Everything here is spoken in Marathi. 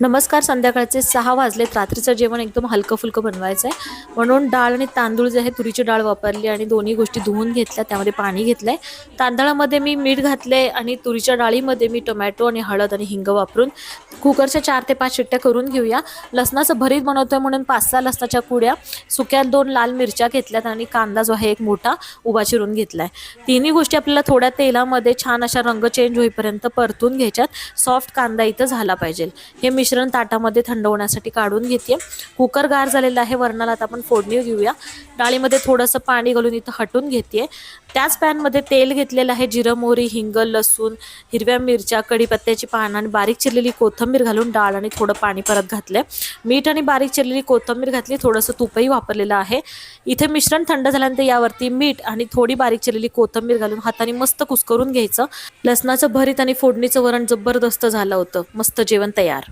नमस्कार. संध्याकाळचे 6 वाजलेत. रात्रीचं जेवण एकदम हलकं फुलकं बनवायचं आहे, म्हणून डाळ आणि तांदूळ जे आहे तुरीची डाळ वापरली आणि दोन्ही गोष्टी धुवून घेतल्या. त्यामध्ये पाणी घेतलंय. तांदळामध्ये मी मीठ घातले आणि तुरीच्या डाळीमध्ये मी टोमॅटो आणि हळद आणि हिंग वापरून कुकरच्या 4 ते 5 शिट्ट्या करून घेऊया. लसणाचं भरीत बनवतोय म्हणून 5-6 लसणाच्या कुड्या, सुक्या 2 लाल मिरच्या घेतल्यात आणि कांदा जो आहे एक मोठा उभा चिरून घेतलाय. तिन्ही गोष्टी आपल्याला थोड्या तेलामध्ये छान अशा रंग चेंज होईपर्यंत परतून घ्यायच्यात. सॉफ्ट कांदा इथं झाला पाहिजे. हे मिश्रण ताटामध्ये थंड होण्यासाठी काढून घेते. कुकर गार झालेला आहे. वरणाला आता आपण फोडणी देऊया. डाळीमध्ये थोडंसं पाणी घालून इथं हटून घेते. त्याच पॅनमध्ये तेल घेतलेलं आहे. जिरं, मोहरी, हिंग, लसूण, हिरव्या मिरच्या, कढीपत्त्याची पानं आणि बारीक चिरलेली कोथिंबीर घालून डाळ आणि थोडं पाणी परत घातले. मीठ आणि बारीक चिरलेली कोथिंबीर घातली. थोडंसं तुपही वापरलेलं आहे. इथे मिश्रण थंड झाल्यानंतर यावरती मीठ आणि थोडी बारीक चिरलेली कोथिंबीर घालून हाताने मस्त कुस्करून घ्यायचं. लसणाचं भरीत आणि फोडणीचं वरण जबरदस्त झालं होतं. मस्त जेवण तयार.